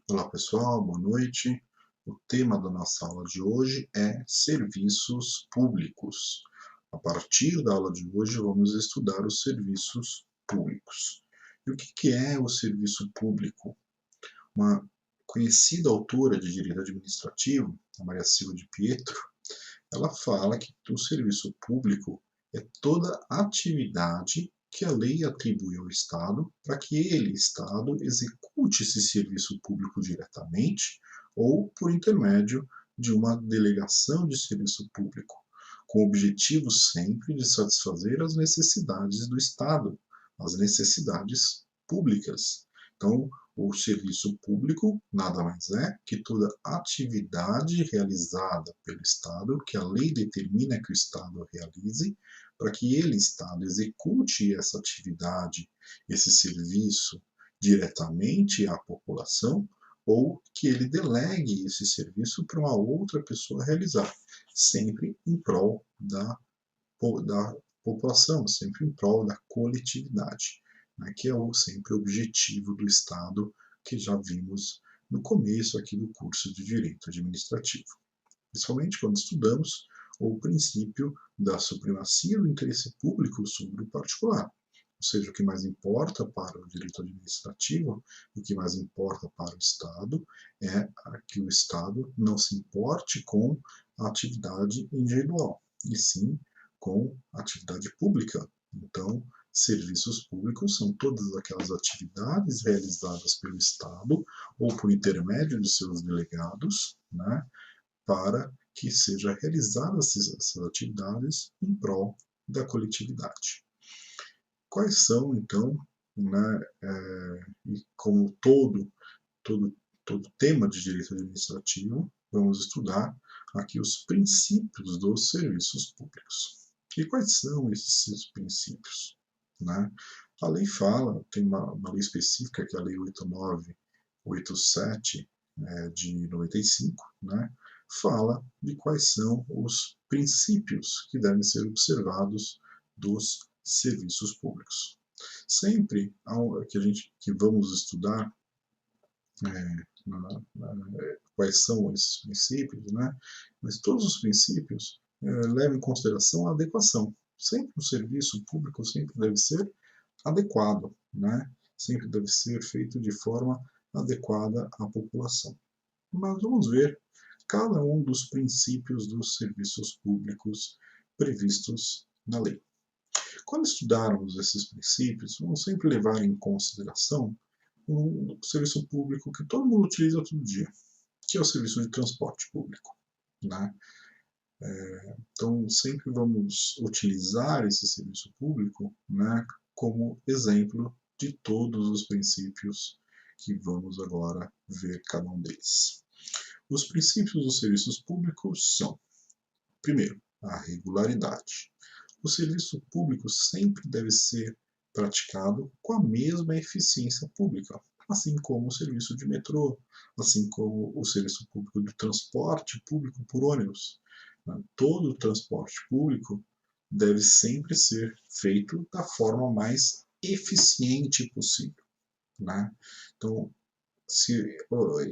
Olá pessoal, boa noite. O tema da nossa aula de hoje é serviços públicos. A partir da aula de hoje vamos estudar os serviços públicos. E o que é o serviço público? Uma conhecida autora de direito administrativo, a Maria Silva de Pietro, ela fala que o serviço público é toda atividade que a lei atribui ao Estado para que ele, Estado, execute esse serviço público diretamente ou por intermédio de uma delegação de serviço público, com o objetivo sempre de satisfazer as necessidades do Estado, as necessidades públicas. Então, o serviço público nada mais é que toda atividade realizada pelo Estado, que a lei determina que o Estado realize, para que ele, Estado, execute essa atividade, esse serviço diretamente à população, ou que ele delegue esse serviço para uma outra pessoa realizar, sempre em prol da população, sempre em prol da coletividade, né, que é sempre o objetivo do Estado, que já vimos no começo aqui do curso de Direito Administrativo. Principalmente quando estudamos o princípio da supremacia do interesse público sobre o particular. Ou seja, o que mais importa para o direito administrativo, o que mais importa para o Estado, é que o Estado não se importe com a atividade individual, e sim com a atividade pública. Então, serviços públicos são todas aquelas atividades realizadas pelo Estado ou por intermédio de seus delegados, né, para que sejam realizadas essas atividades em prol da coletividade. Quais são, então, né, e como todo tema de direito administrativo, vamos estudar aqui os princípios dos serviços públicos. E quais são esses princípios? Né? A lei fala, tem uma lei específica, que é a Lei 8987, de 95, né? Fala de quais são os princípios que devem ser observados dos serviços públicos. Sempre que vamos estudar quais são esses princípios, né? Mas todos os princípios levam em consideração a adequação. Sempre um serviço público sempre deve ser adequado, né? Sempre deve ser feito de forma adequada à população. Mas vamos ver cada um dos princípios dos serviços públicos previstos na lei. Quando estudarmos esses princípios, vamos sempre levar em consideração um serviço público que todo mundo utiliza todo dia, que é o serviço de transporte público, né? Então, sempre vamos utilizar esse serviço público, né, como exemplo de todos os princípios que vamos agora ver cada um deles. Os princípios dos serviços públicos são, primeiro, a regularidade. O serviço público sempre deve ser praticado com a mesma eficiência pública, assim como o serviço de metrô, assim como o serviço público de transporte público por ônibus. Todo o transporte público deve sempre ser feito da forma mais eficiente possível, né? Então, se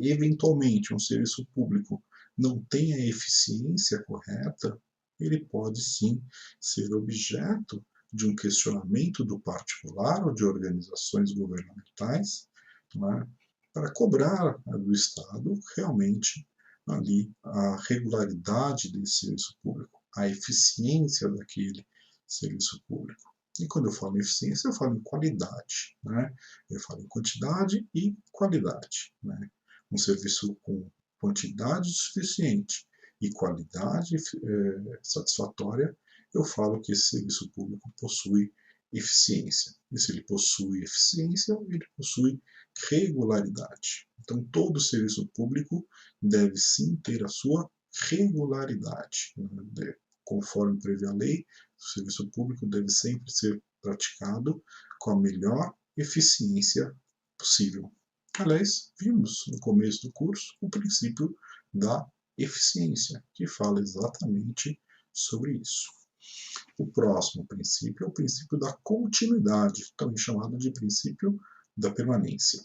eventualmente um serviço público não tem a eficiência correta, ele pode sim ser objeto de um questionamento do particular ou de organizações governamentais, né, para cobrar do Estado realmente ali a regularidade desse serviço público, a eficiência daquele serviço público. E quando eu falo em eficiência, eu falo em qualidade, né? Eu falo em quantidade e qualidade, né? Um serviço com quantidade suficiente e qualidade satisfatória, eu falo que esse serviço público possui eficiência. E se ele possui eficiência, ele possui regularidade. Então, todo serviço público deve sim ter a sua regularidade. Né? Conforme prevê a lei, o serviço público deve sempre ser praticado com a melhor eficiência possível. Aliás, vimos no começo do curso o princípio da eficiência, que fala exatamente sobre isso. O próximo princípio é o princípio da continuidade, também chamado de princípio da permanência.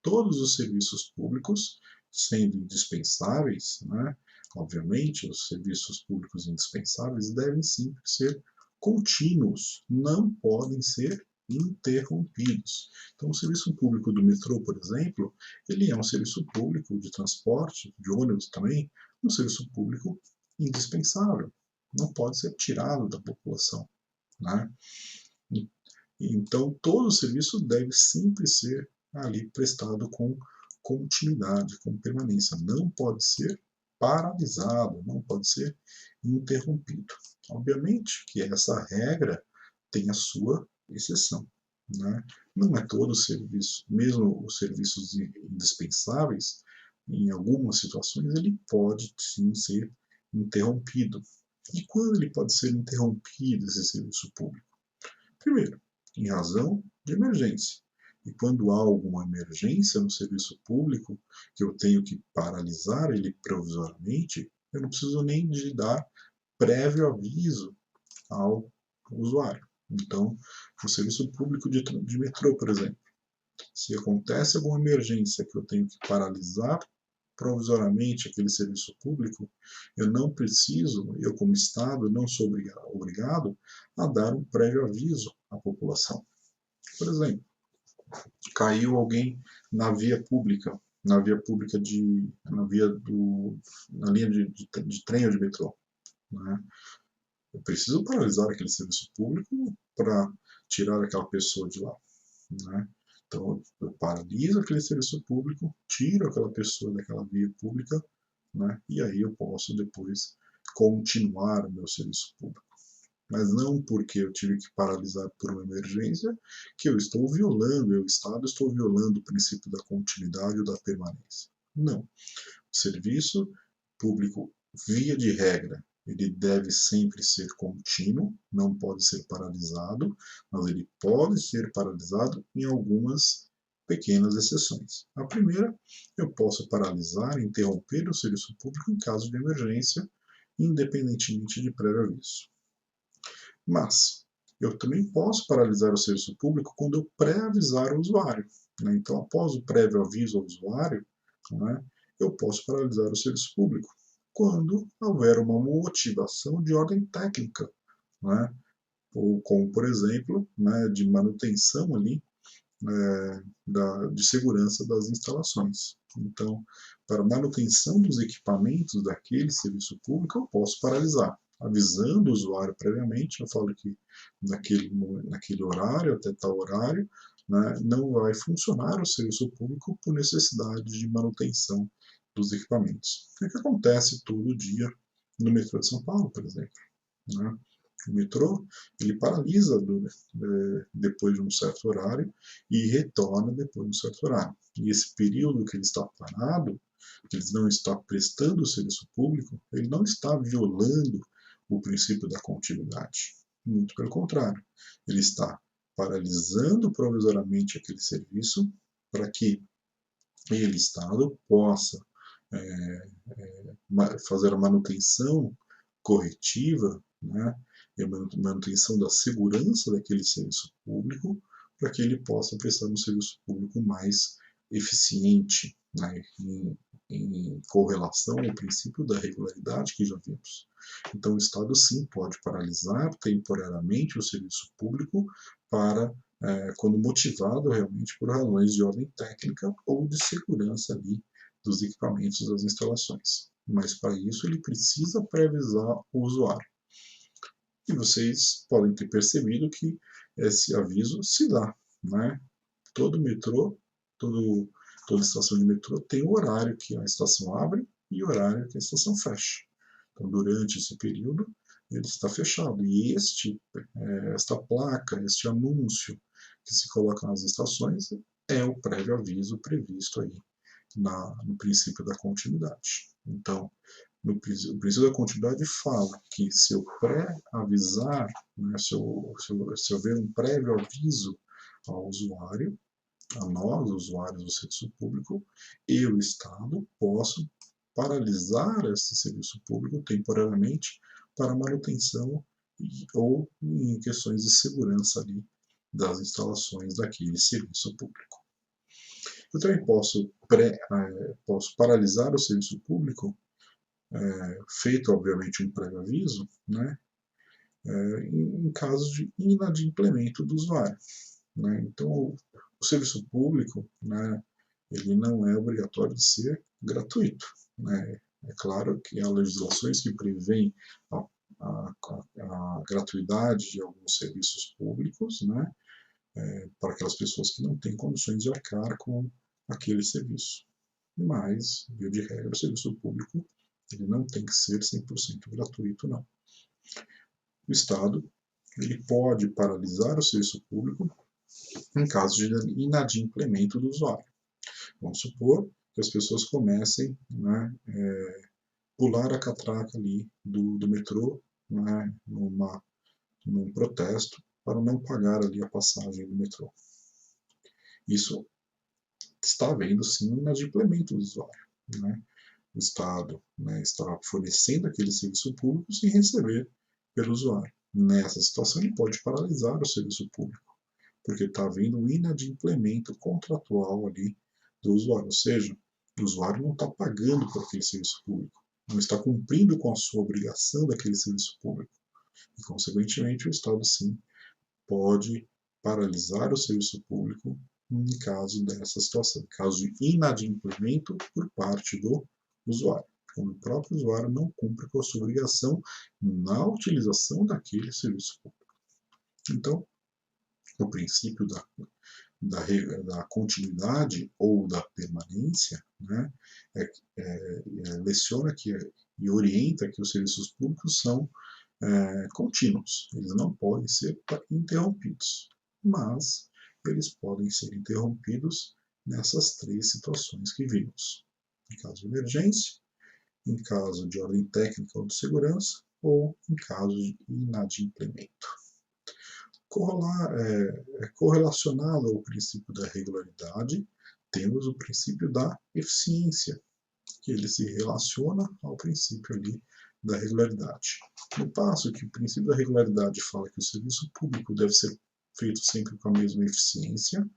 todos os serviços públicos, sendo indispensáveis, né? Obviamente, os serviços públicos indispensáveis devem sempre ser contínuos, não podem ser interrompidos. Então, o serviço público do metrô, por exemplo, ele é um serviço público de transporte, de ônibus também, um serviço público indispensável, não pode ser tirado da população, né? Então, todo o serviço deve sempre ser ali prestado com continuidade, com permanência. Não pode ser paralisado, não pode ser interrompido. Obviamente que essa regra tem a sua exceção, né? Não é todo o serviço, mesmo os serviços indispensáveis, em algumas situações ele pode sim ser interrompido. E quando ele pode ser interrompido, esse serviço público? Primeiro, em razão de emergência. E quando há alguma emergência no serviço público, que eu tenho que paralisar ele provisoriamente, eu não preciso nem de dar prévio aviso ao usuário. Então, o serviço público de metrô, por exemplo, se acontece alguma emergência que eu tenho que paralisar provisoriamente aquele serviço público, eu não preciso, eu como Estado, não sou obrigado a dar um prévio aviso à população. Por exemplo, caiu alguém na via pública na linha de trem ou de metrô, né? Eu preciso paralisar aquele serviço público para tirar aquela pessoa de lá, né? Então, eu paraliso aquele serviço público, tiro aquela pessoa daquela via pública, né? E aí eu posso depois continuar o meu serviço público. Mas não porque eu tive que paralisar por uma emergência que eu estou violando, eu, Estado, estou violando o princípio da continuidade ou da permanência. Não. O serviço público, via de regra, ele deve sempre ser contínuo, não pode ser paralisado, mas ele pode ser paralisado em algumas pequenas exceções. A primeira, eu posso paralisar, interromper o serviço público em caso de emergência, independentemente de prévio aviso. Mas eu também posso paralisar o serviço público quando eu pré-avisar o usuário, né? Então, após o prévio aviso ao usuário, né, eu posso paralisar o serviço público quando houver uma motivação de ordem técnica, né? Ou como, por exemplo, né, de manutenção ali de segurança das instalações. Então, para manutenção dos equipamentos daquele serviço público, eu posso paralisar, avisando o usuário previamente. Eu falo que naquele horário, até tal horário, né, não vai funcionar o serviço público por necessidade de manutenção dos equipamentos. O que acontece todo dia no metrô de São Paulo, por exemplo, né? O metrô, ele paralisa depois de um certo horário e retorna depois de um certo horário. E esse período que ele está parado, que ele não está prestando o serviço público, ele não está violando o princípio da continuidade. Muito pelo contrário, ele está paralisando provisoriamente aquele serviço para que ele, Estado, possa fazer a manutenção corretiva, né, e a manutenção da segurança daquele serviço público, para que ele possa prestar um serviço público mais eficiente, né, em correlação ao princípio da regularidade que já vimos. Então, o Estado sim pode paralisar temporariamente o serviço público para quando motivado realmente por razões de ordem técnica ou de segurança ali dos equipamentos das instalações. Mas para isso ele precisa pré-avisar o usuário. E vocês podem ter percebido que esse aviso se dá, né? Todo metrô, toda estação de metrô tem o horário que a estação abre e o horário que a estação fecha. Então, durante esse período, ele está fechado. E esta placa, este anúncio que se coloca nas estações é o prévio aviso previsto aí no princípio da continuidade. Então, o princípio da continuidade fala que se eu pré-avisar, né, se houver um prévio aviso ao usuário, a nós, usuários do serviço público, eu, Estado, posso paralisar esse serviço público temporariamente para manutenção ou em questões de segurança ali das instalações daquele serviço público. Eu também posso paralisar o serviço público, feito, obviamente, um prévio aviso, né, em casos de inadimplemento do usuário. Né? Então, o serviço público, né, ele não é obrigatório de ser gratuito. Né? É claro que há legislações que prevêem a gratuidade de alguns serviços públicos, né, para aquelas pessoas que não têm condições de arcar com aquele serviço. Mas, via de regra, o serviço público ele não tem que ser 100% gratuito, não. O Estado ele pode paralisar o serviço público em caso de inadimplemento do usuário. Vamos supor que as pessoas comecem, né, pular a catraca ali do metrô, né, num protesto para não pagar ali a passagem do metrô. Isso está havendo sim um inadimplemento do usuário. Né? O Estado, né, está fornecendo aquele serviço público sem receber pelo usuário. Nessa situação, ele pode paralisar o serviço público, porque está havendo um inadimplemento contratual ali do usuário, ou seja, o usuário não está pagando por aquele serviço público, não está cumprindo com a sua obrigação daquele serviço público. E, consequentemente, o Estado, sim, pode paralisar o serviço público em caso dessa situação, em caso de inadimplemento por parte do usuário, quando o próprio usuário não cumpre com a sua obrigação na utilização daquele serviço público. Então, o princípio da continuidade ou da permanência, né, leciona e orienta que os serviços públicos são contínuos, eles não podem ser interrompidos, mas eles podem ser interrompidos nessas três situações que vimos: em caso de emergência, em caso de ordem técnica ou de segurança, ou em caso de inadimplemento. Correlacionado ao princípio da regularidade, temos o princípio da eficiência, que ele se relaciona ao princípio ali da regularidade. No passo que o princípio da regularidade fala que o serviço público deve ser feito sempre com a mesma eficiência,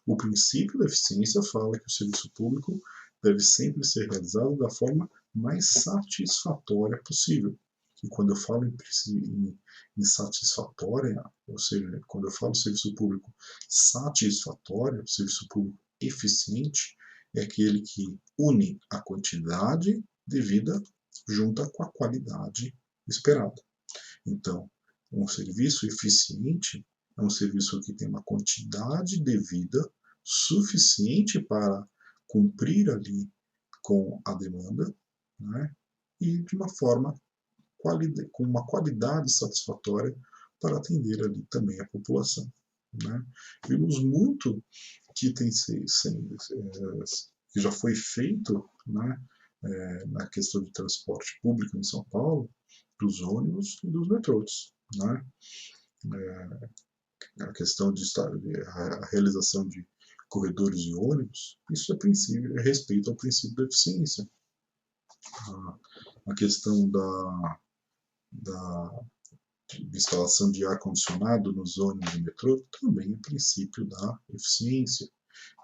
o princípio da eficiência fala que o serviço público deve sempre ser realizado da forma mais satisfatória possível. E quando eu falo em satisfatória, ou seja, quando eu falo serviço público satisfatório, serviço público eficiente, é aquele que une a quantidade devida junta com a qualidade esperada. Então, um serviço eficiente é um serviço que tem uma quantidade devida suficiente para cumprir ali com a demanda, né? E de uma forma com uma qualidade satisfatória para atender ali também a população. Né? Vimos muito que que já foi feito, né, na questão de transporte público em São Paulo, dos ônibus e dos metrôs. Né? A questão de a realização de corredores de ônibus, isso é respeito ao princípio da eficiência. A questão da instalação de ar-condicionado nos ônibus e metrô também é princípio da eficiência.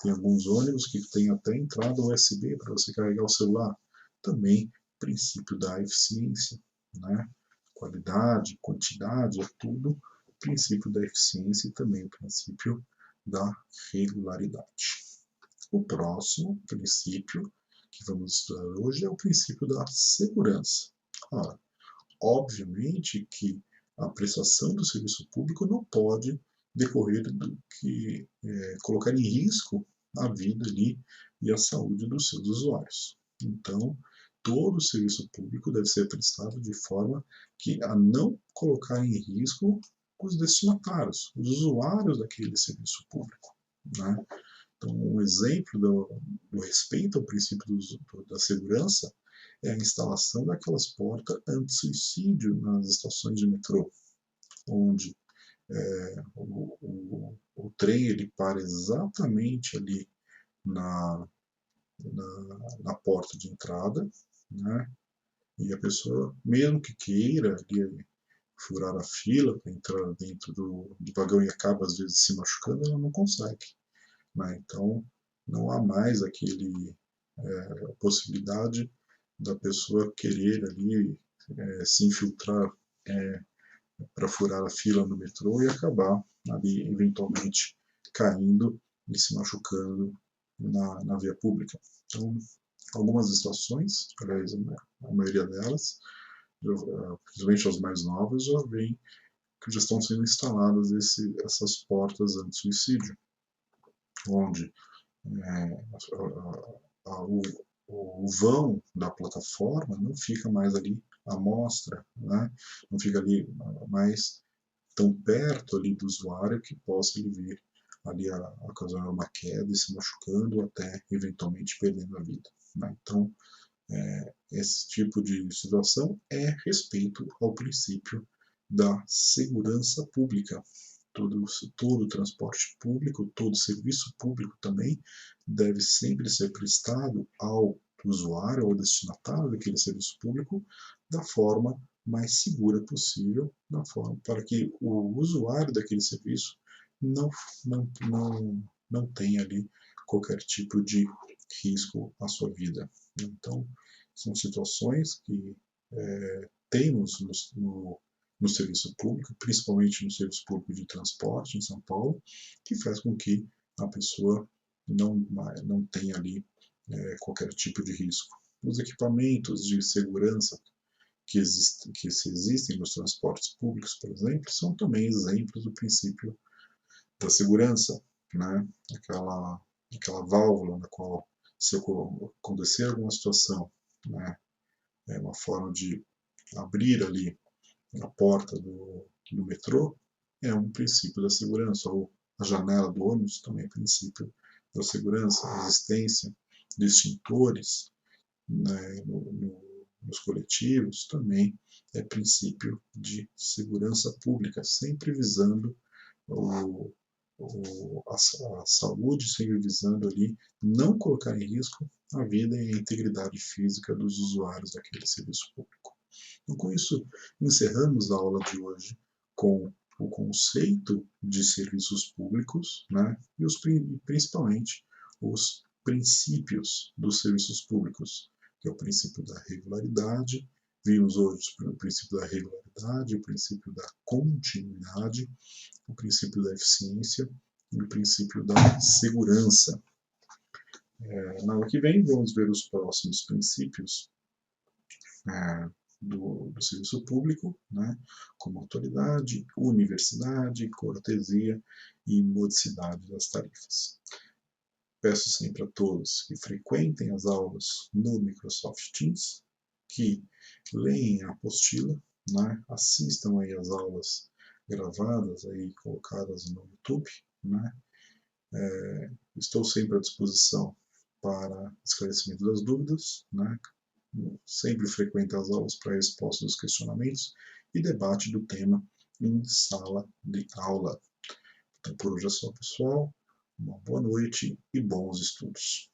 Tem alguns ônibus que tem até entrada USB para você carregar o celular. Também princípio da eficiência. Né? Qualidade, quantidade, é tudo princípio da eficiência e também o princípio da regularidade. O próximo princípio que vamos estudar hoje é o princípio da segurança. Ora, obviamente que a prestação do serviço público não pode decorrer do que colocar em risco a vida ali e a saúde dos seus usuários. Então, todo o serviço público deve ser prestado de forma que a não colocar em risco os destinatários, os usuários daquele serviço público. Né? Então, um exemplo do respeito ao princípio da segurança é a instalação daquelas portas anti-suicídio nas estações de metrô, onde o trem ele para exatamente ali na, na porta de entrada, né? E a pessoa, mesmo que queira ali, furar a fila para entrar dentro do vagão e acaba às vezes se machucando, ela não consegue. Né? Então, não há mais a possibilidade da pessoa querer ali se infiltrar para furar a fila no metrô e acabar ali eventualmente caindo e se machucando na via pública. Então, algumas estações, aliás, a maioria delas, principalmente as mais novas, já vem que já estão sendo instaladas essas portas anti-suicídio, onde o, o vão da plataforma não fica mais ali à mostra, né? Não fica ali mais tão perto ali do usuário que possa ele vir ali a ocasionar uma queda e se machucando até eventualmente perdendo a vida. Né? Então, esse tipo de situação é respeito ao princípio da segurança pública. Todo transporte público, todo serviço público também deve sempre ser prestado ao usuário, ao destinatário daquele serviço público, da forma mais segura possível, da forma para que o usuário daquele serviço não, não tenha ali qualquer tipo de risco à sua vida. Então, são situações que temos no serviço público, principalmente no serviço público de transporte em São Paulo, que faz com que a pessoa não tenha ali qualquer tipo de risco. Os equipamentos de segurança que existem nos transportes públicos, por exemplo, são também exemplos do princípio da segurança, né? Aquela válvula na qual, se acontecer alguma situação, né, é uma forma de abrir ali a porta do metrô, é um princípio da segurança, ou a janela do ônibus também é princípio da segurança, a existência de extintores, né, nos coletivos também é princípio de segurança pública, sempre visando o, a saúde, sempre visando ali não colocar em risco a vida e a integridade física dos usuários daquele serviço público. Então, com isso, encerramos a aula de hoje com o conceito de serviços públicos, né, e principalmente os princípios dos serviços públicos, que é o princípio da regularidade. Vimos hoje o princípio da regularidade, o princípio da continuidade, o princípio da eficiência e o princípio da segurança. Na aula que vem, vamos ver os próximos princípios do serviço público, né, como autoridade, universidade, cortesia e modicidade das tarefas. Peço sempre a todos que frequentem as aulas no Microsoft Teams, que leem a apostila, né, assistam aí as aulas gravadas aí colocadas no YouTube, né. Estou sempre à disposição para esclarecimento das dúvidas, né, sempre frequenta as aulas para resposta dos questionamentos e debate do tema em sala de aula. Então, por hoje é só, pessoal. Uma boa noite e bons estudos.